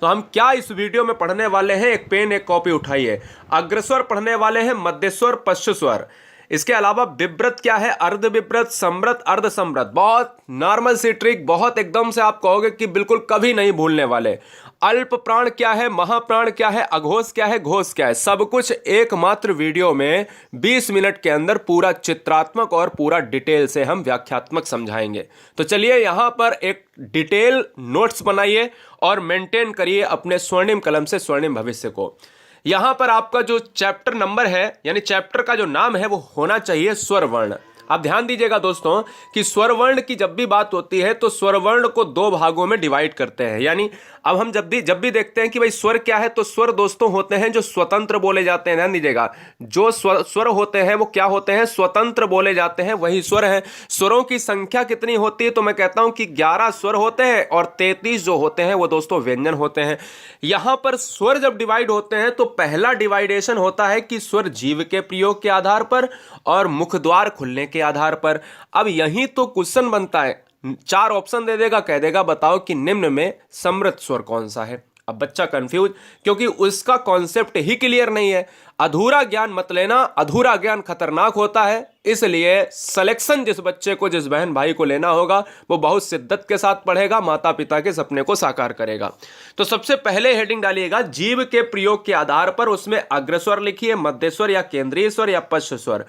तो हम क्या इस वीडियो में पढ़ने वाले हैं, एक पेन एक कॉपी उठाइए। अग्रस्वर पढ़ने वाले हैं, मध्यस्वर, पश्चस्वर। इसके अलावा विव्रत क्या है, अर्ध विव्रत, समृत, अर्ध समृत। बहुत नॉर्मल सी ट्रिक, बहुत एकदम से आप कहोगे कि बिल्कुल कभी नहीं भूलने वाले। अल्प प्राण क्या है, महाप्राण क्या है, अघोष क्या है, घोष क्या है, सब कुछ एकमात्र वीडियो में 20 मिनट के अंदर पूरा चित्रात्मक और पूरा डिटेल से हम व्याख्यात्मक समझाएंगे। तो चलिए यहां पर एक डिटेल नोट्स बनाइए और मेंटेन करिए अपने स्वर्णिम कलम से स्वर्णिम भविष्य को। यहां पर आपका जो चैप्टर नंबर है, यानी चैप्टर का जो नाम है, वो होना चाहिए स्वर वर्ण। आप ध्यान दीजिएगा दोस्तों कि स्वर वर्ण की जब भी बात होती है तो स्वर वर्ण को 2 भागों में डिवाइड करते हैं। यानी अब हम जब भी देखते हैं कि भाई स्वर क्या है, तो स्वर दोस्तों होते हैं जो स्वतंत्र बोले जाते हैं। ध्यान दीजिएगा, जो स्वर होते हैं वो क्या होते हैं, स्वतंत्र बोले जाते हैं, वही स्वर है। स्वरों की संख्या कितनी होती है, तो मैं कहता हूं कि 11 स्वर होते हैं और 33 जो होते हैं वो दोस्तों व्यंजन होते हैं। यहां पर स्वर जब डिवाइड होते हैं तो पहला डिवाइडेशन होता है कि स्वर जीव के प्रयोग के आधार पर और मुख द्वार खुलने के आधार पर। अब यही तो क्वेश्चन बनता है, 4 ऑप्शन दे देगा, कह देगा बताओ कि निम्न में समृत स्वर कौन सा है। अब बच्चा कंफ्यूज, क्योंकि उसका कॉन्सेप्ट ही क्लियर नहीं है। अधूरा ज्ञान मत लेना, अधूरा ज्ञान खतरनाक होता है। इसलिए सिलेक्शन जिस बच्चे को, जिस बहन भाई को लेना होगा, वो बहुत शिद्दत के साथ पढ़ेगा, माता पिता के सपने को साकार करेगा। तो सबसे पहले हेडिंग डालिएगा जीव के प्रयोग के आधार पर, उसमें अग्रस्वर लिखिए, मध्यस्वर या केंद्रीय स्वर या पश्चस्वर।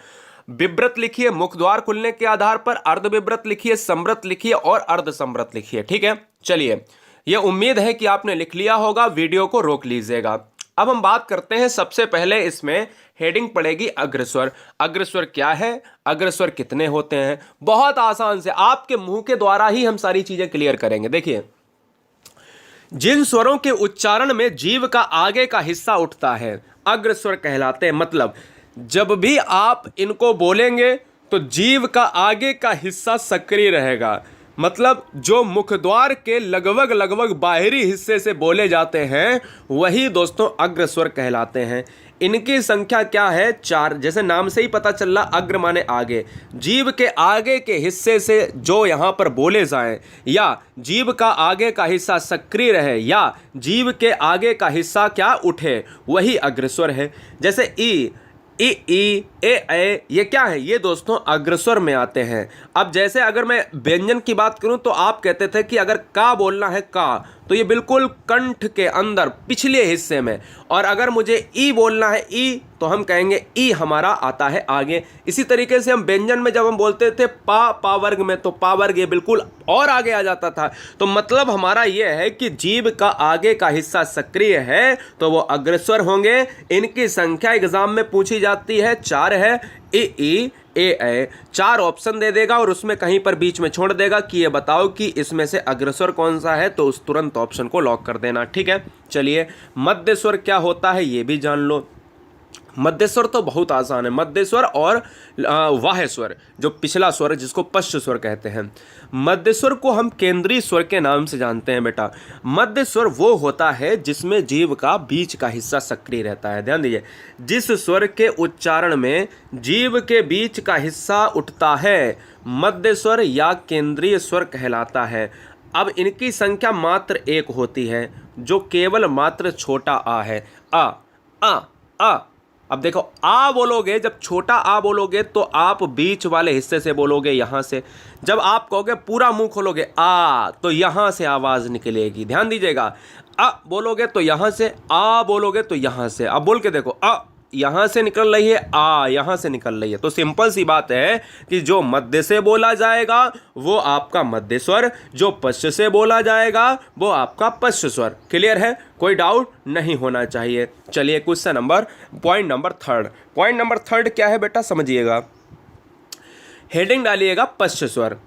विव्रत लिखिए मुख द्वार खुलने के आधार पर, अर्ध विव्रत लिखिए, समृत लिखिए और अर्ध समृत लिखिए। ठीक है, चलिए यह उम्मीद है कि आपने लिख लिया होगा, वीडियो को रोक लीजिएगा। अब हम बात करते हैं, सबसे पहले इसमें हेडिंग पड़ेगी अग्रस्वर। अग्रस्वर क्या है, अग्रस्वर कितने होते हैं, बहुत आसान से आपके मुंह के द्वारा ही हम सारी चीजें क्लियर करेंगे। देखिए, जिन स्वरों के उच्चारण में जीव का आगे का हिस्सा उठता है अग्रस्वर कहलाते हैं। मतलब जब भी आप इनको बोलेंगे तो जीव का आगे का हिस्सा सक्रिय रहेगा। मतलब जो मुखद्वार के लगभग बाहरी हिस्से से बोले जाते हैं वही दोस्तों अग्रस्वर कहलाते हैं। इनकी संख्या क्या है, 4। जैसे नाम से ही पता चल रहा, अग्र माने आगे, जीव के आगे के हिस्से से जो यहाँ पर बोले जाएं, या जीव का आगे का हिस्सा सक्रिय रहे, या जीव के आगे का हिस्सा क्या उठे, वही अग्रस्वर है। जैसे ई ए, ये क्या है, ये दोस्तों अग्रस्वर में आते हैं। अब जैसे अगर मैं व्यंजन की बात करूं तो आप कहते थे कि अगर का बोलना है का, तो ये बिल्कुल कंठ के अंदर पिछले हिस्से में, और अगर मुझे ई बोलना है ई, तो हम कहेंगे ई हमारा आता है आगे। इसी तरीके से हम व्यंजन में जब हम बोलते थे पा वर्ग में, तो पा वर्ग ये बिल्कुल और आगे आ जाता था। तो मतलब हमारा ये है कि जीव का आगे का हिस्सा सक्रिय है तो वो अग्रस्वर होंगे। इनकी संख्या एग्जाम में पूछी जाती है, 4 है। ए 4 ऑप्शन दे देगा और उसमें कहीं पर बीच में छोड़ देगा कि ये बताओ कि इसमें से अग्रस्वर कौन सा है, तो उस तुरंत ऑप्शन को लॉक कर देना। ठीक है, चलिए मध्यस्वर क्या होता है ये भी जान लो। मध्यस्वर तो बहुत आसान है, मध्यस्वर और वाह्य स्वर, जो पिछला स्वर जिसको पश्च स्वर कहते हैं। मध्यस्वर को हम केंद्रीय स्वर के नाम से जानते हैं बेटा। मध्यस्वर वो होता है जिसमें जीव का बीच का हिस्सा सक्रिय रहता है। ध्यान दीजिए, जिस स्वर के उच्चारण में जीव के बीच का हिस्सा उठता है मध्यस्वर या केंद्रीय स्वर कहलाता है। अब इनकी संख्या मात्र 1 होती है, जो केवल मात्र छोटा आ है। आ। अब देखो, आ बोलोगे, जब छोटा आ बोलोगे तो आप बीच वाले हिस्से से बोलोगे, यहां से। जब आप कहोगे पूरा मुंह खोलोगे आ, तो यहां से आवाज निकलेगी। ध्यान दीजिएगा, अ बोलोगे तो यहां से, आ बोलोगे तो यहां से। अब बोल के देखो, अ यहां से निकल रही है, आ यहां से निकल रही है। तो सिंपल सी बात है कि जो मध्य से बोला जाएगा वो आपका मध्य स्वर, जो पश्च से बोला जाएगा वो आपका पश्च स्वर। क्लियर है, कोई डाउट नहीं होना चाहिए। चलिए question number, point number 3। Point number 3 क्या है बेटा, समझिएगा। हेडिंग डालिएगा पश्च स्वर।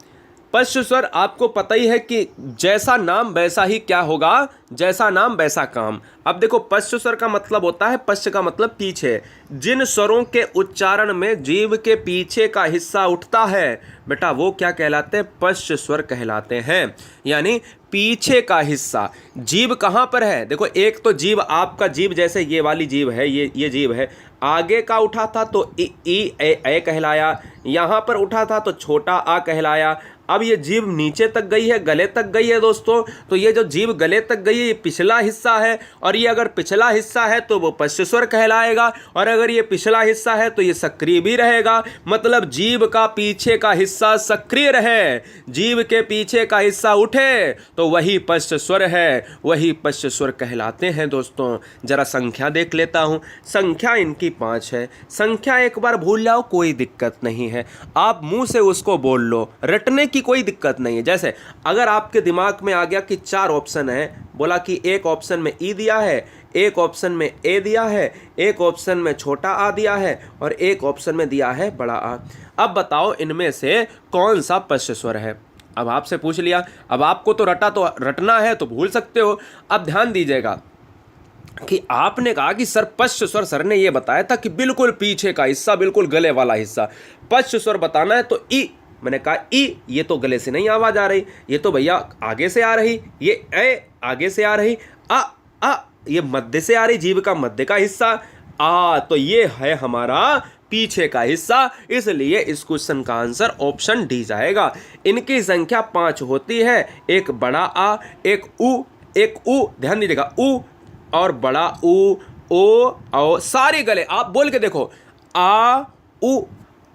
पश्च स्वर आपको पता ही है कि जैसा नाम वैसा ही क्या होगा, जैसा नाम वैसा काम। अब देखो, पश्च स्वर का मतलब होता है, पश्च का मतलब पीछे। जिन स्वरों के उच्चारण में जीव के पीछे का हिस्सा उठता है बेटा, वो क्या कहलाते हैं, पश्च स्वर कहलाते हैं। यानी पीछे का हिस्सा। जीव कहाँ पर है, देखो, एक तो जीव आपका जीव, जैसे ये वाली जीव है, ये जीव है, आगे का उठा था तो ई ए कहलाया, यहाँ पर उठा था तो छोटा आ कहलाया, अब ये जीभ नीचे तक गई है, गले तक गई है दोस्तों, तो ये जो जीभ गले तक गई है ये पिछला हिस्सा है, और ये अगर पिछला हिस्सा है तो वो पश्च स्वर कहलाएगा, और अगर ये पिछला हिस्सा है तो ये सक्रिय भी रहेगा। मतलब जीभ का पीछे का हिस्सा सक्रिय रहे, जीभ के पीछे का हिस्सा उठे तो वही पश्च स्वर है, वही पश्च स्वर कहलाते हैं दोस्तों। जरा संख्या देख लेता हूं। संख्या इनकी 5 है। संख्या एक बार भूल जाओ कोई दिक्कत नहीं है, आप मुंह से उसको बोल लो, रटने की कोई दिक्कत नहीं है। जैसे अगर आपके दिमाग में आ गया कि 4 ऑप्शन है, बोला कि एक ऑप्शन में ई दिया है, एक ऑप्शन में ए दिया है, एक ऑप्शन में छोटा आ दिया है, और एक ऑप्शन में दिया है बड़ा आ। अब बताओ इनमें से कौन सा पश्च स्वर है। अब आपसे पूछ लिया, अब आपको तो रटना है तो भूल सकते हो। अब ध्यान दीजिएगा कि आपने कहा कि सर पश्च स्वर, सर ने ये बताया था कि बिल्कुल पीछे का हिस्सा, बिल्कुल गले वाला हिस्सा। पश्च स्वर बताना है तो ई, मैंने कहा ई, ये तो गले से नहीं आवाज आ रही, ये तो भैया आगे से आ रही, ये ए आगे से आ रही, आ ये मध्य से आ रही, जीभ का मध्य का हिस्सा, आ तो ये है हमारा पीछे का हिस्सा, इसलिए इस क्वेश्चन का आंसर ऑप्शन डी जाएगा। इनकी संख्या 5 होती है, एक बड़ा आ, एक उ, ध्यान दीजिएगा उ और बड़ा उ, ओ सारे गले, आप बोल के देखो, आ उ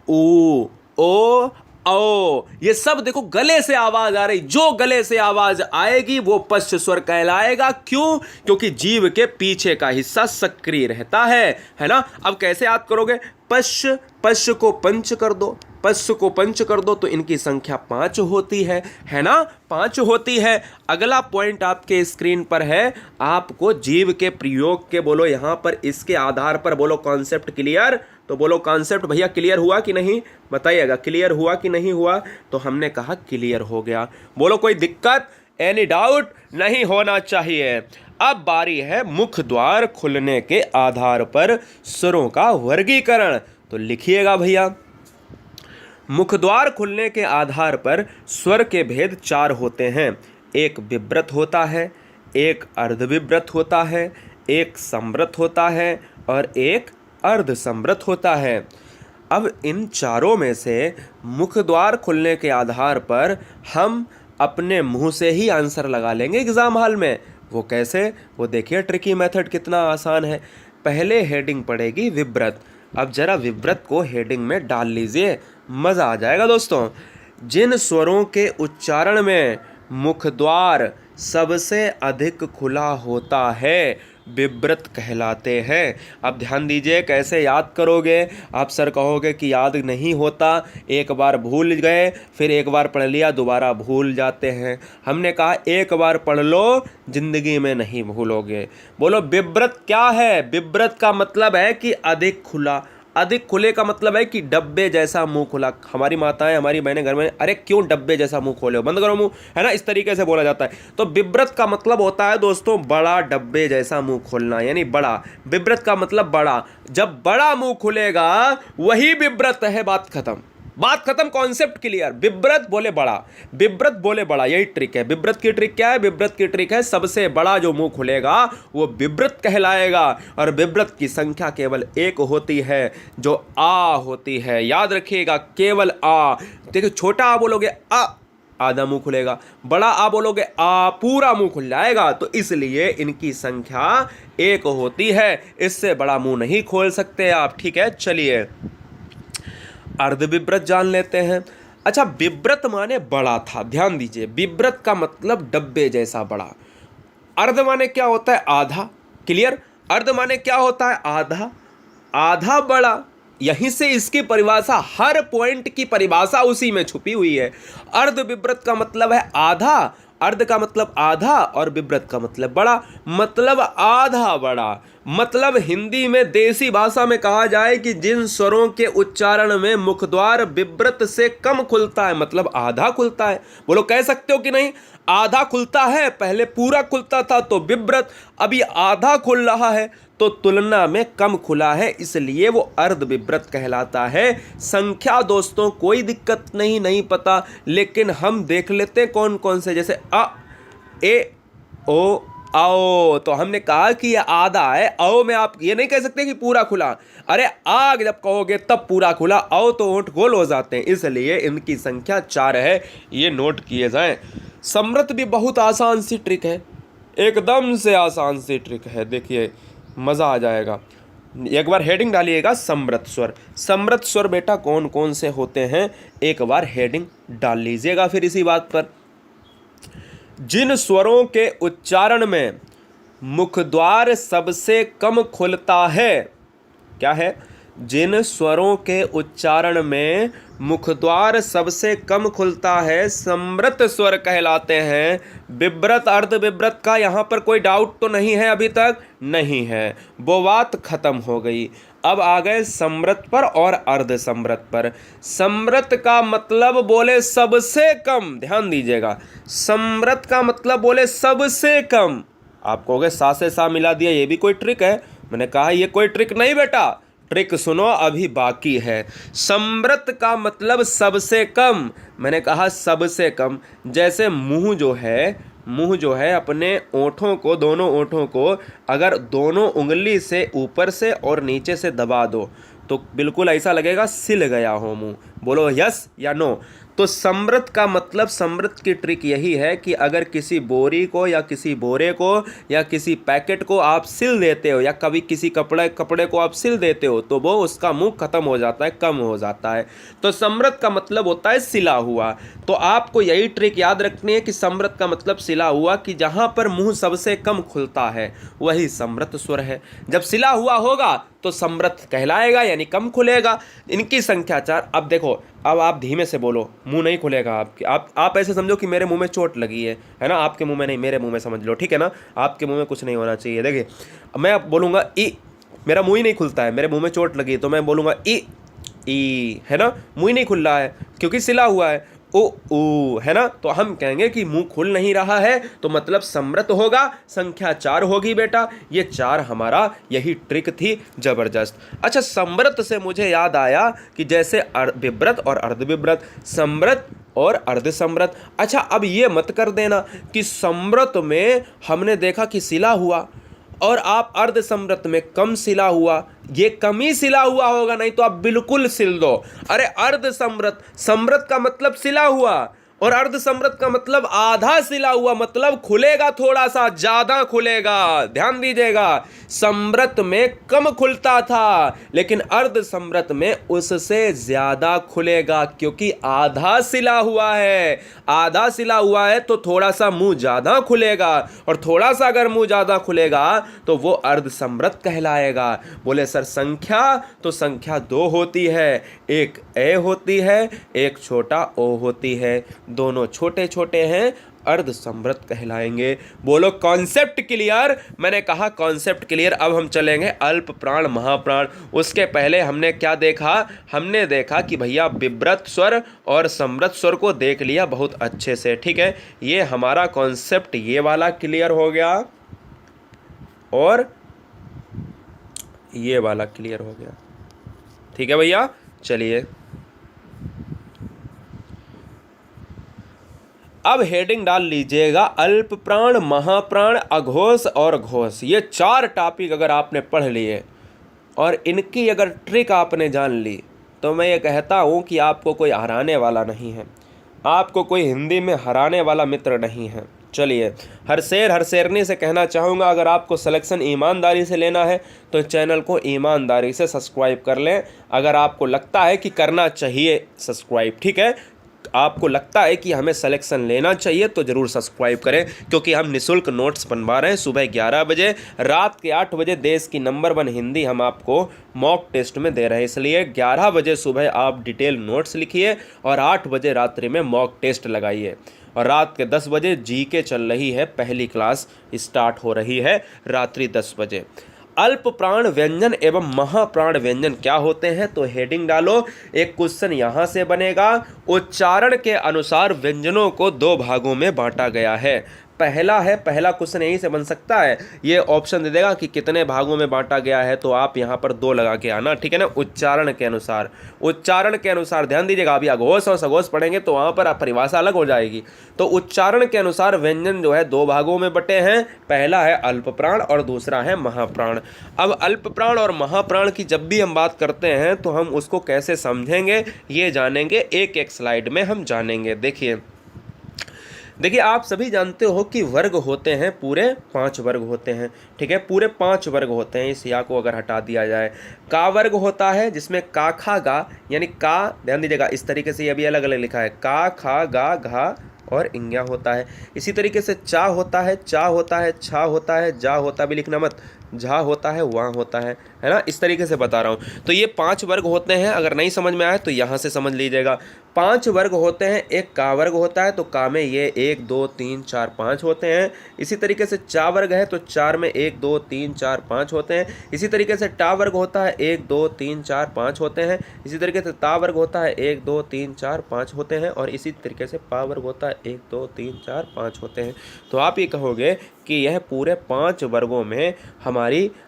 ओ ओ, ये सब देखो गले से आवाज आ रही, जो गले से आवाज आएगी वो पश्च स्वर कहलाएगा। क्यों? क्योंकि जीभ के पीछे का हिस्सा सक्रिय रहता है ना। अब कैसे याद करोगे? पश्च को पंच कर दो, पश्च को पंच कर दो तो इनकी संख्या 5 होती है ना, 5 होती है। अगला पॉइंट आपके स्क्रीन पर है, आपको जीभ के प्रयोग के बोलो यहां पर, इसके आधार पर बोलो कॉन्सेप्ट क्लियर। तो बोलो कॉन्सेप्ट भैया क्लियर हुआ कि नहीं, बताइएगा क्लियर हुआ कि नहीं हुआ। तो हमने कहा क्लियर हो गया। बोलो कोई दिक्कत, एनी डाउट नहीं होना चाहिए। अब बारी है मुख द्वार खुलने के आधार पर स्वरों का वर्गीकरण। तो लिखिएगा भैया, मुख द्वार खुलने के आधार पर स्वर के भेद 4 होते हैं। एक विव्रत होता है, एक अर्धविव्रत होता है, एक संवृत होता है और एक अर्ध संवृत होता है। अब इन चारों में से मुख द्वार खुलने के आधार पर हम अपने मुंह से ही आंसर लगा लेंगे एग्जाम हॉल में। वो कैसे? वो देखिए ट्रिकी मेथड कितना आसान है। पहले हेडिंग पड़ेगी विव्रत। अब जरा विव्रत को हेडिंग में डाल लीजिए, मज़ा आ जाएगा दोस्तों। जिन स्वरों के उच्चारण में मुख द्वार सबसे अधिक खुला होता है विव्रत कहलाते हैं। अब ध्यान दीजिए कैसे याद करोगे। आप सर कहोगे कि याद नहीं होता, एक बार भूल गए, फिर एक बार पढ़ लिया दोबारा भूल जाते हैं। हमने कहा एक बार पढ़ लो, जिंदगी में नहीं भूलोगे। बोलो विव्रत क्या है? विव्रत का मतलब है कि अधिक खुला। अधिक खुले का मतलब है कि डब्बे जैसा मुंह खुला। हमारी माताएं, हमारी बहनें घर में, अरे क्यों डब्बे जैसा मुंह खोले हो, बंद करो मुंह, है ना, इस तरीके से बोला जाता है। तो विव्रत का मतलब होता है दोस्तों बड़ा डब्बे जैसा मुंह खोलना, यानी बड़ा। विव्रत का मतलब बड़ा। जब बड़ा मुंह खुलेगा वही विव्रत है, बात खत्म, बात खत्म, कॉन्सेप्ट क्लियर। विव्रत बोले बड़ा, विव्रत बोले बड़ा, यही ट्रिक है। विव्रत की ट्रिक क्या है? विव्रत की ट्रिक है सबसे बड़ा जो मुंह खुलेगा वो विव्रत कहलाएगा। और विव्रत की संख्या केवल 1 होती है जो आ होती है, याद रखिएगा, केवल आ। देखिए छोटा आ बोलोगे आ, आधा मुंह खुलेगा, बड़ा आ बोलोगे आ, पूरा मुंह खुल जाएगा। तो इसलिए इनकी संख्या 1 होती है, इससे बड़ा मुंह नहीं खोल सकते आप। ठीक है, चलिए अर्धविव्रत जान लेते हैं। अच्छा, विव्रत माने बड़ा था, ध्यान दीजिए, विव्रत का मतलब डब्बे जैसा बड़ा। अर्ध माने क्या होता है? आधा। क्लियर? अर्ध माने क्या होता है? आधा, आधा बड़ा। यहीं से इसकी परिभाषा, हर पॉइंट की परिभाषा उसी में छुपी हुई है। अर्धविव्रत का मतलब है आधा, अर्ध का मतलब आधा और विव्रत का मतलब बड़ा, मतलब आधा बड़ा। मतलब हिंदी में देसी भाषा में कहा जाए कि जिन स्वरों के उच्चारण में मुखद्वार विव्रत से कम खुलता है, मतलब आधा खुलता है। बोलो कह सकते हो कि नहीं? आधा खुलता है, पहले पूरा खुलता था तो विव्रत, अभी आधा खुल रहा है तो तुलना में कम खुला है, इसलिए वो अर्धविव्रत कहलाता है। संख्या दोस्तों कोई दिक्कत नहीं पता, लेकिन हम देख लेते हैं कौन कौन से, जैसे अ, ए, ओ, आओ, तो हमने कहा कि ये आधा है। औ में आप ये नहीं कह सकते कि पूरा खुला, अरे आग जब कहोगे तब पूरा खुला। औ तो ओंठ गोल हो जाते हैं, इसलिए इनकी संख्या 4 है, ये नोट किए जाएं। समृत भी बहुत आसान सी ट्रिक है, एकदम से आसान सी ट्रिक है, देखिए मज़ा आ जाएगा। एक बार हेडिंग डालिएगा समृत स्वर। समृत स्वर बेटा कौन कौन से होते हैं, एक बार हेडिंग डाल लीजिएगा फिर इसी बात पर। जिन स्वरों के उच्चारण में मुखद्वार सबसे कम खुलता है, क्या है, जिन स्वरों के उच्चारण में मुखद्वार सबसे कम खुलता है समृत स्वर कहलाते हैं। विव्रत अर्ध विव्रत का यहाँ पर कोई डाउट तो नहीं है, अभी तक नहीं है, वो बात खत्म हो गई। अब आ गए समृत पर और अर्ध समृत पर। समृत का मतलब बोले सबसे कम, ध्यान दीजिएगा, समृत का मतलब बोले सबसे कम। आप कहोगे सा से सा मिला दिया, ये भी कोई ट्रिक है? मैंने कहा ये कोई ट्रिक नहीं बेटा, ट्रिक सुनो अभी बाकी है। समृत का मतलब सबसे कम, मैंने कहा सबसे कम। जैसे मुंह जो है अपने ओंठों को, दोनों ओंठों को अगर दोनों उंगली से ऊपर से और नीचे से दबा दो तो बिल्कुल ऐसा लगेगा सिल गया हो मुंह। बोलो यस या नो। तो समृत का मतलब, समृत की ट्रिक यही है कि अगर किसी बोरी को या किसी बोरे को या किसी पैकेट को आप सिल देते हो या कभी किसी कपड़े को आप सिल देते हो तो वो उसका मुंह खत्म हो जाता है, कम हो जाता है। तो समृत का मतलब होता है सिला हुआ। तो आपको यही ट्रिक याद रखनी है कि समृत का मतलब सिला हुआ, कि जहाँ पर मुंह सबसे कम खुलता है वही समृत स्वर है। जब सिला हुआ होगा तो समृत कहलाएगा, यानी कम खुलेगा। इनकी संख्या 4। अब देखो, अब आप धीमे से बोलो, मुंह नहीं खुलेगा आपके। आप ऐसे समझो कि मेरे मुंह में चोट लगी है ना, आपके मुंह में नहीं, मेरे मुंह में समझ लो, ठीक है ना। आपके मुंह में कुछ नहीं होना चाहिए। देखिए मैं बोलूँगा ई, मेरा मुंह ही नहीं खुलता है, मेरे मुंह में चोट लगी तो मैं बोलूँगा ई, है ना, मुंह ही नहीं खुल रहा है क्योंकि सिला हुआ है। ओ है ना, तो हम कहेंगे कि मुंह खुल नहीं रहा है तो मतलब समृत होगा, संख्या 4 होगी बेटा। ये 4 हमारा यही ट्रिक थी, जबरदस्त। अच्छा, समृत से मुझे याद आया कि जैसे विव्रत और अर्धविव्रत, समृत और अर्धसमृत। अच्छा, अब ये मत कर देना कि समृत में हमने देखा कि सिला हुआ और आप अर्ध समृत में कम सिला हुआ, ये कम ही सिला हुआ होगा, नहीं तो आप बिल्कुल सिल दो। अरे अर्ध समृत, समृत का मतलब सिला हुआ और अर्ध समृत का मतलब आधा सिला हुआ, मतलब खुलेगा, थोड़ा सा ज्यादा खुलेगा। ध्यान दीजिएगा, समृत में कम खुलता था लेकिन अर्ध समृत में उससे ज्यादा खुलेगा क्योंकि आधा सिला हुआ है। आधा सिला हुआ है तो थोड़ा सा मुंह ज्यादा खुलेगा, और थोड़ा सा अगर मुंह ज्यादा खुलेगा तो वो अर्ध समृत कहलाएगा। बोले सर संख्या, तो संख्या 2 होती है, एक ए होती है, एक छोटा ओ होती है, दोनों छोटे छोटे हैं, अर्ध समृत कहलाएंगे। बोलो कॉन्सेप्ट क्लियर? मैंने कहा कॉन्सेप्ट क्लियर। अब हम चलेंगे अल्प प्राण महाप्राण। उसके पहले हमने क्या देखा? हमने देखा कि भैया विव्रत स्वर और समृत स्वर को देख लिया बहुत अच्छे से, ठीक है। ये हमारा कॉन्सेप्ट ये वाला क्लियर हो गया और ये वाला क्लियर हो गया, ठीक है भैया। चलिए अब हेडिंग डाल लीजिएगा, अल्प प्राण, महाप्राण, अघोष और घोष। ये 4 टॉपिक अगर आपने पढ़ लिए और इनकी अगर ट्रिक आपने जान ली तो मैं ये कहता हूँ कि आपको कोई हराने वाला नहीं है, आपको कोई हिंदी में हराने वाला मित्र नहीं है। चलिए, हर शेरनी से कहना चाहूँगा, अगर आपको सिलेक्शन ईमानदारी से लेना है तो चैनल को ईमानदारी से सब्सक्राइब कर लें। अगर आपको लगता है कि करना चाहिए सब्सक्राइब, ठीक है, आपको लगता है कि हमें सिलेक्शन लेना चाहिए तो ज़रूर सब्सक्राइब करें, क्योंकि हम निःशुल्क नोट्स बनवा रहे हैं। सुबह 11 बजे, रात के 8 बजे देश की नंबर 1 हिंदी हम आपको मॉक टेस्ट में दे रहे हैं। इसलिए 11 बजे सुबह आप डिटेल नोट्स लिखिए और 8 बजे रात्रि में मॉक टेस्ट लगाइए। और रात के 10 बजे जीके चल रही है, पहली क्लास स्टार्ट हो रही है रात्रि 10 बजे। अल्प प्राण व्यंजन एवं महाप्राण व्यंजन क्या होते हैं? तो हेडिंग डालो, एक क्वेश्चन यहाँ से बनेगा। उच्चारण के अनुसार व्यंजनों को 2 भागों में बांटा गया है। पहला है, पहला क्वेश्चन यहीं से बन सकता है। ये ऑप्शन दे देगा कि कितने भागों में बांटा गया है, तो आप यहाँ पर 2 लगा के आना, ठीक है ना। उच्चारण के अनुसार, उच्चारण के अनुसार ध्यान दीजिएगा। अभी अघोष और सघोष पढ़ेंगे तो वहाँ पर परिभाषा अलग हो जाएगी। तो उच्चारण के अनुसार व्यंजन जो है 2 भागों में बटे हैं। पहला है अल्प प्राण और दूसरा है महाप्राण। अब अल्प प्राण और महाप्राण की जब भी हम बात करते हैं तो हम उसको कैसे समझेंगे ये जानेंगे, एक एक स्लाइड में हम जानेंगे। देखिए आप सभी जानते हो कि वर्ग होते हैं, पूरे 5 वर्ग होते हैं, ठीक है। पूरे 5 वर्ग होते हैं। इस या को अगर हटा दिया जाए, का वर्ग होता है जिसमें का खा गा, यानी का, ध्यान दीजिएगा इस तरीके से, ये भी अलग अलग लिखा है, का खा गा घा और इंग्या होता है। इसी तरीके से चा होता है, चा होता है, छा होता है, जा होता भी लिखना मत, झा होता है, वहाँ होता है ना। इस तरीके से बता रहा हूँ। तो ये 5 वर्ग होते हैं। अगर नहीं समझ में आए तो यहाँ से समझ लीजिएगा। 5 वर्ग होते हैं। एक का वर्ग होता है, तो का में ये 1 2 3 4 5 होते हैं। इसी तरीके से चा वर्ग है, तो 4 में 1 2 3 4 5 होते हैं। इसी तरीके से टा वर्ग होता है, 1 2 3 4 5 होते हैं। इसी तरीके से ता वर्ग होता है, 1 2 3 4 5 होते हैं। और इसी तरीके से पा वर्ग होता है, 1 2 3 4 5 होते हैं। तो आप ये कहोगे कि यह पूरे 5 वर्गों में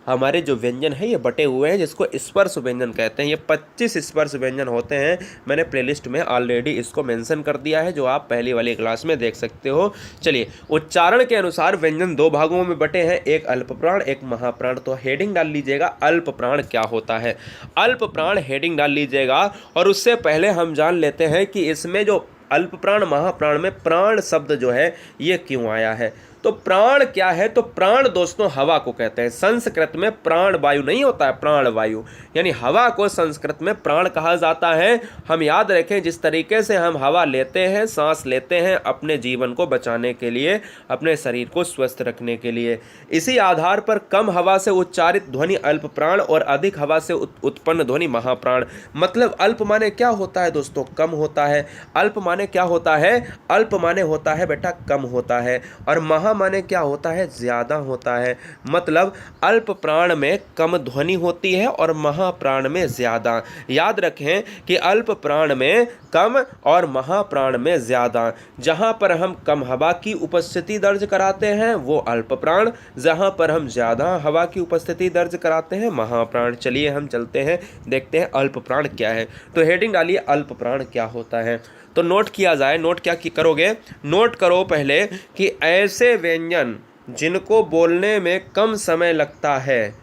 हमारे जो व्यंजन है ये बटे हुए हैं, जिसको स्पर्श व्यंजन कहते हैं। ये 25 स्पर्श व्यंजन होते हैं। मैंने प्लेलिस्ट में ऑलरेडी इसको मेंशन कर दिया है, जो आप पहली वाली क्लास में देख सकते हो। चलिए, उच्चारण के अनुसार व्यंजन 2 भागों में बटे हैं, एक अल्प प्राण, एक महाप्राण। तो हेडिंग डाल लीजिएगा अल्प प्राण क्या होता है। अल्प प्राण हेडिंग डाल लीजिएगा। और उससे पहले हम जान लेते हैं कि इसमें जो अल्प प्राण महाप्राण में प्राण शब्द जो है ये क्यों आया है। तो प्राण क्या है, तो प्राण दोस्तों हवा को कहते हैं। संस्कृत में प्राण वायु नहीं होता है, प्राण वायु, यानी हवा को संस्कृत में प्राण कहा जाता है। हम याद रखें, जिस तरीके से हम हवा लेते हैं, सांस लेते हैं अपने जीवन को बचाने के लिए, अपने शरीर को स्वस्थ रखने के लिए, इसी आधार पर कम हवा से उच्चारित ध्वनि अल्प प्राण और अधिक हवा से उत्पन्न ध्वनि महाप्राण। मतलब अल्प माने क्या होता है दोस्तों, कम होता है। अल्प माने क्या होता है, अल्प माने होता है बेटा कम होता है। और महा माने क्या होता है, ज्यादा होता है। मतलब अल्प प्राण में कम ध्वनि होती है और महाप्राण में ज्यादा। याद रखें कि अल्प प्राण में कम और महाप्राण में ज्यादा। जहां पर हम कम हवा की उपस्थिति दर्ज कराते हैं वो अल्प प्राण, जहां पर हम ज्यादा हवा की उपस्थिति दर्ज कराते हैं महाप्राण। चलिए हम चलते हैं, देखते हैं अल्प प्राण क्या है। तो हेडिंग डालिए अल्प प्राण क्या होता है। तो नोट किया जाए, नोट क्या करोगे, नोट करो पहले कि ऐसे व्यंजन जिनको बोलने में कम समय लगता है,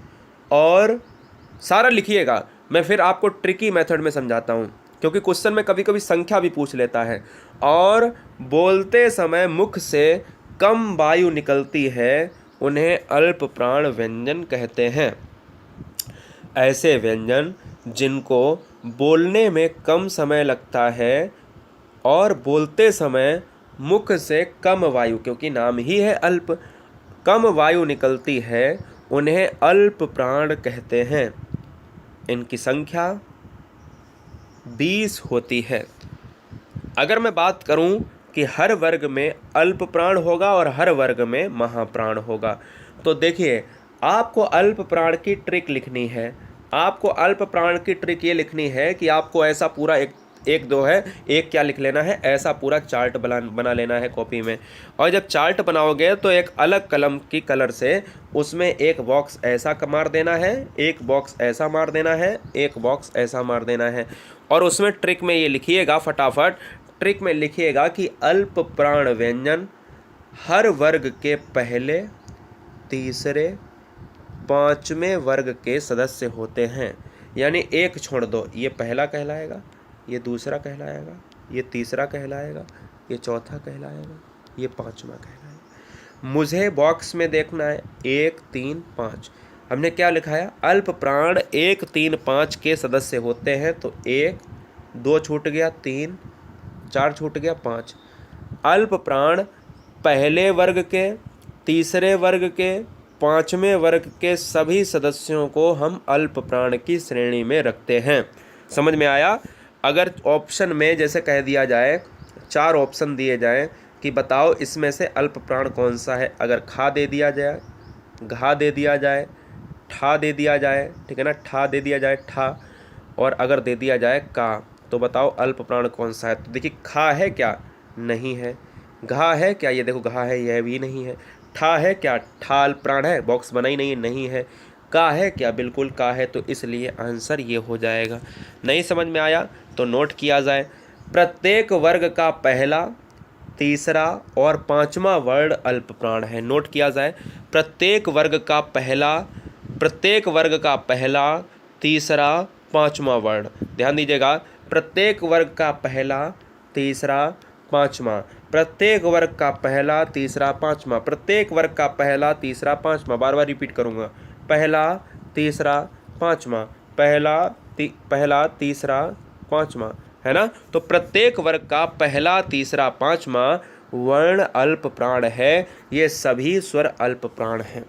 और सारा लिखिएगा। मैं फिर आपको ट्रिकी मेथड में समझाता हूँ, क्योंकि क्वेश्चन में कभी कभी संख्या भी पूछ लेता है। और बोलते समय मुख से कम वायु निकलती है, उन्हें अल्प प्राण व्यंजन कहते हैं। ऐसे व्यंजन जिनको बोलने में कम समय लगता है और बोलते समय मुख से कम वायु, क्योंकि नाम ही है अल्प, कम वायु निकलती है, उन्हें अल्प प्राण कहते हैं। इनकी संख्या 20 होती है। अगर मैं बात करूं कि हर वर्ग में अल्प प्राण होगा और हर वर्ग में महाप्राण होगा, तो देखिए आपको अल्प प्राण की ट्रिक लिखनी है। आपको अल्प प्राण की ट्रिक ये लिखनी है कि आपको ऐसा पूरा एक दो है, एक क्या लिख लेना है, ऐसा पूरा चार्ट बना लेना है कॉपी में। और जब चार्ट बनाओगे तो एक अलग कलम की कलर से उसमें एक बॉक्स ऐसा मार देना है, एक बॉक्स ऐसा मार देना है, एक बॉक्स ऐसा मार देना है। और उसमें ट्रिक में ये लिखिएगा, फटाफट ट्रिक में लिखिएगा कि अल्प प्राण व्यंजन हर वर्ग के पहले, तीसरे, 5वें वर्ग के सदस्य होते हैं। यानी एक छोड़ दो, ये पहला कहलाएगा, ये दूसरा कहलाएगा, ये तीसरा कहलाएगा, ये चौथा कहलाएगा, ये 5वां कहलाएगा। मुझे बॉक्स में देखना है 1 3 5। हमने क्या लिखा है, अल्प प्राण 1 3 5 के सदस्य होते हैं। तो 1 2 छूट गया, 3 4 छूट गया, 5। अल्प प्राण पहले वर्ग के, तीसरे वर्ग के, 5वें वर्ग के सभी सदस्यों को हम अल्प प्राण की श्रेणी में रखते हैं। समझ में आया। अगर ऑप्शन में जैसे कह दिया जाए, 4 ऑप्शन दिए जाएं कि बताओ इसमें से अल्प प्राण कौन सा है, अगर खा दे दिया जाए, घा दे दिया जाए, ठा दे दिया जाए, ठीक है ना, ठा दे दिया जाए, ठा, और अगर दे दिया जाए का, तो बताओ अल्प प्राण कौन सा है। तो देखिए खा है क्या, नहीं है, घा है क्या, ये देखो घा है, यह भी नहीं है। ठा है क्या, ठा अल्प प्राण है, बॉक्स बना ही नहीं, नहीं है। का है क्या, बिल्कुल का है, तो इसलिए आंसर ये हो जाएगा। नहीं समझ में आया तो नोट किया जाए। प्रत्येक वर्ग का पहला, तीसरा और पांचवा वर्ण अल्प प्राण है। नोट किया जाए। प्रत्येक वर्ग का पहला, प्रत्येक वर्ग का पहला, तीसरा, पांचवा वर्ण, ध्यान दीजिएगा। प्रत्येक वर्ग का पहला, तीसरा, पांचवा, प्रत्येक वर्ग का पहला, तीसरा, पांचवा, प्रत्येक वर्ग का पहला, तीसरा, पांचवा, बार बार रिपीट करूंगा। पहला, तीसरा, पांचवा, पहला, तीसरा, पांचवा, है ना। तो प्रत्येक वर्ग का पहला, तीसरा, पांचवा वर्ण अल्प प्राण है। ये सभी स्वर अल्प प्राण हैं।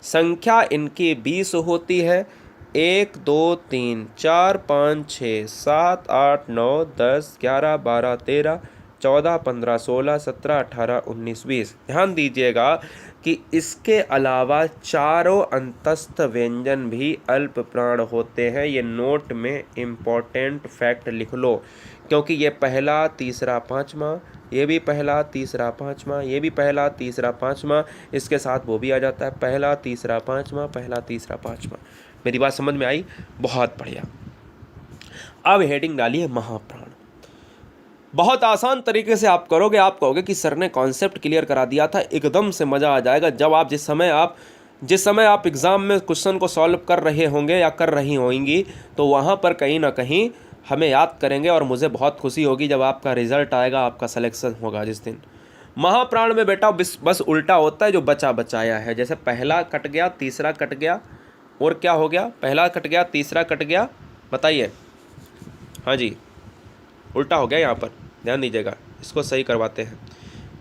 संख्या इनकी 20 होती है। 1 2 3 4 5 6 7 8 9 10 11 12 13 14 15 16 17 18 19 20। ध्यान दीजिएगा कि इसके अलावा चारों अंतस्थ व्यंजन भी अल्प प्राण होते हैं। ये नोट में इम्पोर्टेंट फैक्ट लिख लो, क्योंकि ये पहला, तीसरा, पांचवा, ये भी पहला, तीसरा, पांचवा, ये भी पहला, तीसरा, पांचवा, इसके साथ वो भी आ जाता है, पहला, तीसरा, पांचवा, पहला, तीसरा, पांचवा। मेरी बात समझ में आई? बहुत बढ़िया। अब हेडिंग डालिए महाप्राण। बहुत आसान तरीके से आप करोगे, आप कहोगे कि सर ने कॉन्सेप्ट क्लियर करा दिया था, एकदम से मज़ा आ जाएगा। जब आप जिस समय आप एग्ज़ाम में क्वेश्चन को सॉल्व कर रहे होंगे या कर रही होंगी, तो वहाँ पर कहीं ना कहीं हमें याद करेंगे और मुझे बहुत खुशी होगी जब आपका रिजल्ट आएगा, आपका सिलेक्शन होगा जिस दिन। महाप्राण में बेटा बस उल्टा होता है जो बचा बचाया है। जैसे पहला कट गया, तीसरा कट गया, और क्या हो गया, पहला कट गया, तीसरा कट गया, बताइए। हाँ जी, उल्टा हो गया यहाँ पर, ध्यान दीजिएगा, इसको सही करवाते हैं।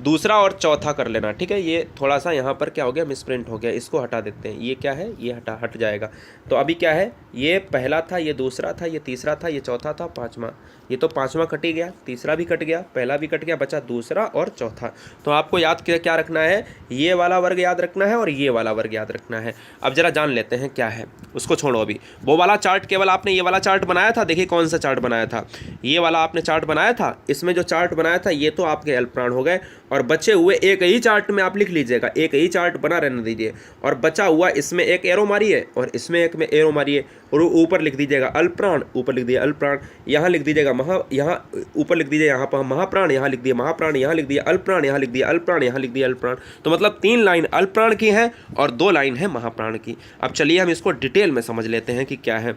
दूसरा और चौथा कर लेना, ठीक है। ये थोड़ा सा यहाँ पर क्या हो गया, मिसप्रिंट हो गया, इसको हटा देते हैं। ये क्या है, ये हट जाएगा। तो अभी क्या है, ये पहला था, ये दूसरा था, ये तीसरा था, ये चौथा था, पांचवा। ये तो पांचवा कट ही गया, तीसरा भी कट गया, पहला भी कट गया, बचा दूसरा और चौथा। तो आपको याद क्या रखना है, ये वाला वर्ग याद रखना है और ये वाला वर्ग याद रखना है। अब जरा जान लेते हैं क्या है, उसको छोड़ो अभी। वो वाला चार्ट केवल आपने ये वाला चार्ट बनाया था, देखिए कौन सा चार्ट बनाया था, ये वाला आपने चार्ट बनाया था। इसमें जो चार्ट बनाया था ये तो आपके अल्प प्राण हो गए, और बचे हुए एक ही चार्ट में आप लिख लीजिएगा, एक ही चार्ट बना रहने दीजिए, और बचा हुआ इसमें एक एरो मारिए और इसमें एक में एरो मारिए, और ऊपर लिख दीजिएगा अल्प प्राण, ऊपर लिख दिया अल्प प्राण, यहाँ लिख दीजिएगा यहाँ ऊपर लिख दीजिए, यहाँ पर महाप्राण, यहाँ लिख दिया महाप्राण, यहाँ लिख दिया अल्प प्राण, यहाँ लिख दिया अल्प प्राण, यहाँ लिख दिया अल्प प्राण। तो मतलब 3 लाइन अल्प प्राण की है और 2 लाइन है महाप्राण की। अब चलिए हम इसको डिटेल में समझ लेते हैं कि क्या है।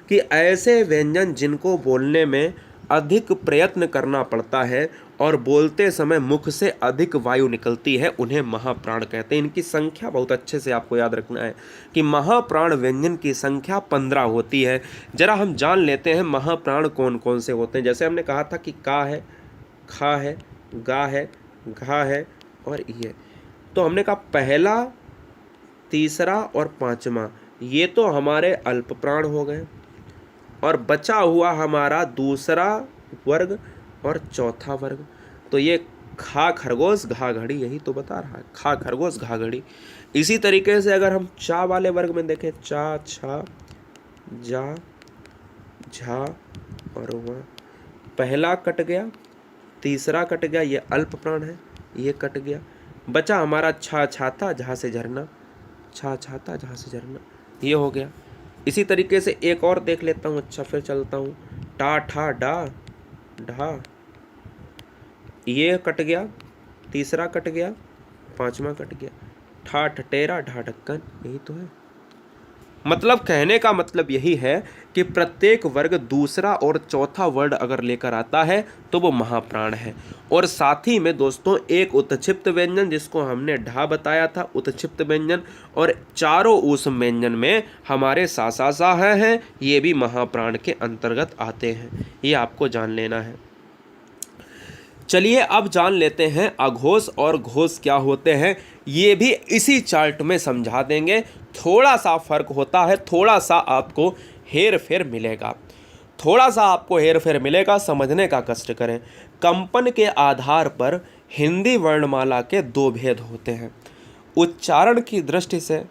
कि ऐसे व्यंजन जिनको बोलने में अधिक प्रयत्न करना पड़ता है और बोलते समय मुख से अधिक वायु निकलती है, उन्हें महाप्राण कहते हैं। इनकी संख्या बहुत अच्छे से आपको याद रखना है कि महाप्राण व्यंजन की संख्या 15 होती है। जरा हम जान लेते हैं महाप्राण कौन कौन से होते हैं। जैसे हमने कहा था कि का है, खा है, गा है, घा है और ये। तो हमने कहा पहला, तीसरा और पांचवा ये तो हमारे अल्प प्राण हो गए, और बचा हुआ हमारा दूसरा वर्ग और चौथा वर्ग। तो ये खा खरगोश घा घड़ी, यही तो बता रहा है, खा खरगोश घा घड़ी। इसी तरीके से अगर हम चा वाले वर्ग में देखें, चा, छा, जा, झा और वह, पहला कट गया, तीसरा कट गया, ये अल्प प्राण है, ये कट गया, बचा हमारा छा छाता जहाँ से झरना, छा छाता जहाँ से झरना, ये हो गया। इसी तरीके से एक और देख लेता हूँ, अच्छा फिर चलता हूँ, टा ठा डा ढा, ये कट गया, तीसरा कट गया, पांचवा कट गया, ठा ठटेरा ढा ढक्कन, यही तो है। मतलब कहने का मतलब यही है कि प्रत्येक वर्ग दूसरा और चौथा वर्ड अगर लेकर आता है तो वो महाप्राण है। और साथ ही में दोस्तों एक उत्क्षिप्त व्यंजन जिसको हमने ढा बताया था, उत्क्षिप्त व्यंजन, और चारों उस व्यंजन में हमारे सा सा सा हैं, ये भी महाप्राण के अंतर्गत आते हैं। ये आपको जान लेना है। चलिए अब जान लेते हैं अघोष और घोष क्या होते हैं। ये भी इसी चार्ट में समझा देंगे। थोड़ा सा फर्क होता है, थोड़ा सा आपको हेर फेर मिलेगा, थोड़ा सा आपको हेर फेर मिलेगा, समझने का कष्ट करें। कंपन के आधार पर हिंदी वर्णमाला के 2 भेद होते हैं। उच्चारण की दृष्टि से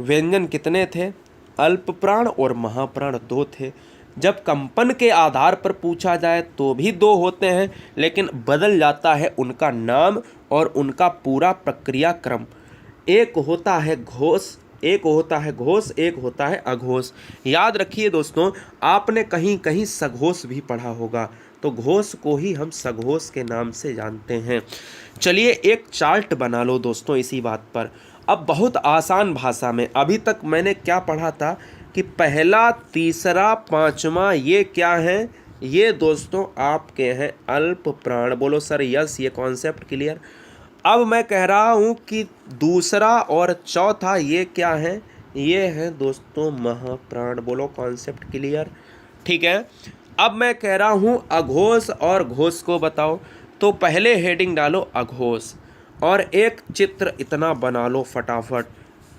व्यंजन कितने थे, अल्प प्राण और महाप्राण 2 थे। जब कंपन के आधार पर पूछा जाए तो भी दो होते हैं, लेकिन बदल जाता है उनका नाम और उनका पूरा प्रक्रिया क्रम। एक होता है घोष, एक होता है घोष, एक होता है अघोष। याद रखिए दोस्तों, आपने कहीं कहीं सघोष भी पढ़ा होगा, तो घोष को ही हम सघोष के नाम से जानते हैं। चलिए एक चार्ट बना लो दोस्तों इसी बात पर। अब बहुत आसान भाषा में, अभी तक मैंने क्या पढ़ा था कि पहला, तीसरा, पांचवा ये क्या है? ये दोस्तों आपके हैं अल्प प्राण। बोलो सर यस, ये कॉन्सेप्ट क्लियर। अब मैं कह रहा हूँ कि दूसरा और चौथा ये क्या है? ये है दोस्तों महाप्राण। बोलो कॉन्सेप्ट क्लियर, ठीक है। अब मैं कह रहा हूँ अघोष और घोष को बताओ, तो पहले हेडिंग डालो अघोष और एक चित्र इतना बना लो फटाफट,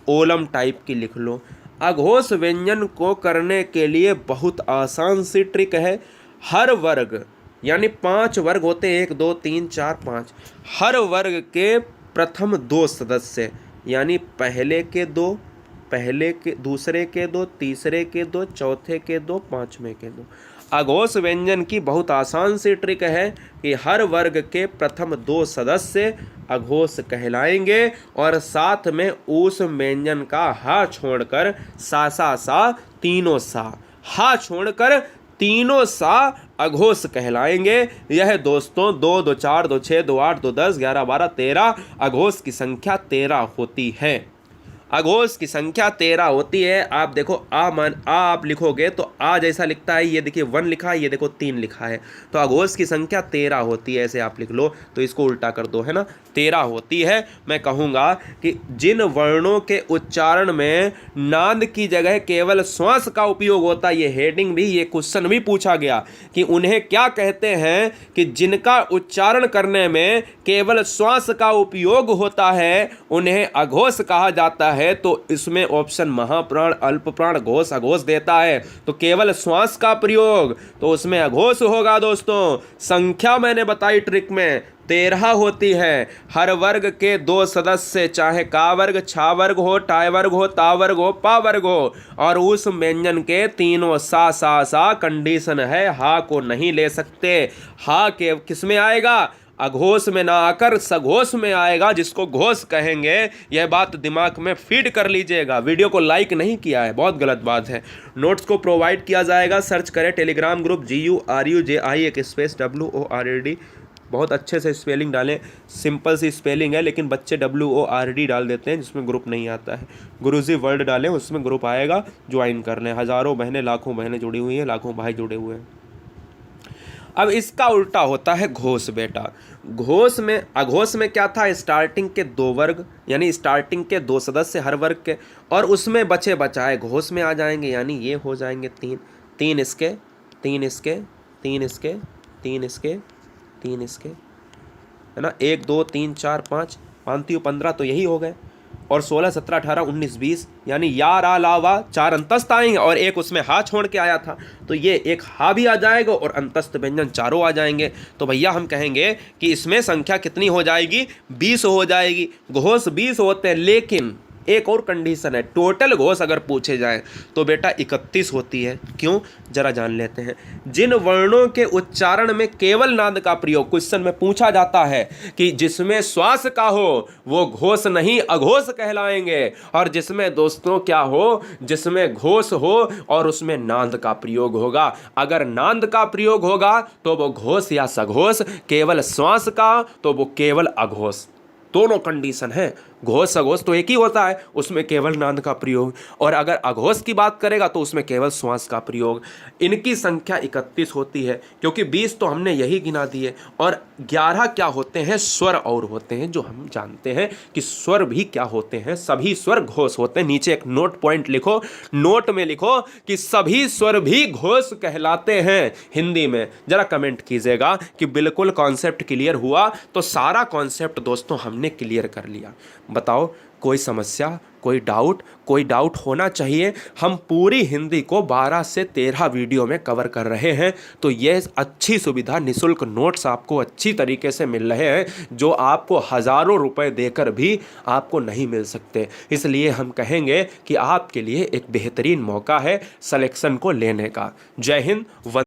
ओलम टाइप की लिख लो। अघोष व्यंजन को करने के लिए बहुत आसान सी ट्रिक है। हर वर्ग यानी 5 वर्ग होते हैं, 1 2 3 4 5, हर वर्ग के प्रथम 2 सदस्य यानी पहले के 2, पहले के दूसरे के 2, तीसरे के 2, चौथे के 2, पांचवें के 2। अघोष व्यंजन की बहुत आसान सी ट्रिक है कि हर वर्ग के प्रथम 2 सदस्य अघोष कहलाएंगे और साथ में उस व्यंजन का हा छोड़कर सा तीनों सा, हा छोड़कर तीनों सा अघोष कहलाएंगे। यह दोस्तों 2 2 4 2 6 2 8 2 10 11 12 13 अघोष की संख्या 13 होती है। अघोष की संख्या 13 होती है। आप देखो आप लिखोगे तो आ जैसा लिखता है, ये देखिए 1 लिखा है, ये देखो 3 लिखा है, तो अघोष की संख्या 13 होती है। ऐसे आप लिख लो तो इसको उल्टा कर दो, है ना, 13 होती है। मैं कहूँगा कि जिन वर्णों के उच्चारण में नाद की जगह केवल श्वास का उपयोग होता है, ये हेडिंग भी, ये क्वेश्चन भी पूछा गया कि उन्हें क्या कहते हैं, कि जिनका उच्चारण करने में केवल श्वास का उपयोग होता है उन्हें अघोष कहा जाता है। तो इसमें ऑप्शन महाप्राण, अल्प प्राण, घोष, अघोष देता है, तो केवल श्वास का प्रयोग, तो उसमें अघोष होगा दोस्तों। संख्या मैंने बताई ट्रिक में 13 होती है। हर वर्ग के 2 सदस्य, चाहे का वर्ग, छा वर्ग हो, टाय वर्ग हो, ता वर्ग हो, पा वर्ग हो, और उस व्यंजन के तीनों सा कंडीशन है, हा को नहीं ले सकते। हा के किस में आएगा? अघोष में ना आकर सघोष में आएगा, जिसको घोष कहेंगे। यह बात दिमाग में फीड कर लीजिएगा। वीडियो को लाइक नहीं किया है, बहुत गलत बात है। नोट्स को प्रोवाइड किया जाएगा, सर्च करें टेलीग्राम ग्रुप GURUJI एक स्पेस WORD, बहुत अच्छे से स्पेलिंग डालें, सिंपल सी स्पेलिंग है लेकिन बच्चे WORD डाल देते हैं जिसमें ग्रुप नहीं आता है। गुरुजी वर्ड डालें, उसमें ग्रुप आएगा, ज्वाइन कर लें। हज़ारों बहनें, लाखों बहनें जुड़ी हुई हैं, लाखों भाई जुड़े हुए हैं। अब इसका उल्टा होता है घोष बेटा। घोष में, अघोष में क्या था? स्टार्टिंग के 2 वर्ग यानी स्टार्टिंग के 2 सदस्य हर वर्ग के, और उसमें बचे बचाए घोष में आ जाएंगे, यानी ये हो जाएंगे 3 इसके, 3 इसके, 3 इसके, 3 इसके, 3 इसके, है ना, 1 2 3 4 5 5 15, तो यही हो गए। और 16 17 18 19 20 यानी या रा ला वा 4 अंतस्थ आएंगे, और एक उसमें हा छोड़ के आया था, तो ये एक हा भी आ जाएगा और अंतस्थ व्यंजन चारों आ जाएंगे। तो भैया हम कहेंगे कि इसमें संख्या कितनी हो जाएगी? 20 हो जाएगी। घोष 20 होते हैं, लेकिन एक और कंडीशन है, टोटल घोष अगर पूछे जाए तो बेटा 31 होती है। क्यों? जरा जान लेते हैं। जिन वर्णों के उच्चारण में केवल नाद का प्रयोग क्वेश्चन में पूछा जाता है कि जिसमें श्वास का हो वो घोष नहीं अघोष कहलाएंगे, और जिसमें दोस्तों क्या हो, जिसमें घोष हो और उसमें नाद का प्रयोग होगा। अगर नाद का प्रयोग होगा तो वो घोष या सघोष, केवल श्वास का तो वो केवल अघोष। दोनों कंडीशन है। घोष सघोष तो एक ही होता है, उसमें केवल नाद का प्रयोग, और अगर अघोष की बात करेगा तो उसमें केवल श्वास का प्रयोग। इनकी संख्या 31 होती है, क्योंकि 20 तो हमने यही गिना दिए, और 11 क्या होते हैं? स्वर और होते हैं, जो हम जानते हैं कि स्वर भी क्या होते हैं, सभी स्वर घोष होते हैं। नीचे एक नोट पॉइंट लिखो, नोट में लिखो कि सभी स्वर भी घोष कहलाते हैं हिंदी में। जरा कमेंट कीजिएगा कि बिल्कुल कॉन्सेप्ट क्लियर हुआ। तो सारा कॉन्सेप्ट दोस्तों हमने क्लियर कर लिया। बताओ कोई समस्या, कोई डाउट होना चाहिए। हम पूरी हिंदी को 12 से 13 वीडियो में कवर कर रहे हैं, तो ये अच्छी सुविधा, निःशुल्क नोट्स आपको अच्छी तरीके से मिल रहे हैं जो आपको हज़ारों रुपए देकर भी आपको नहीं मिल सकते। इसलिए हम कहेंगे कि आपके लिए एक बेहतरीन मौका है सिलेक्शन को लेने का। जय हिंद।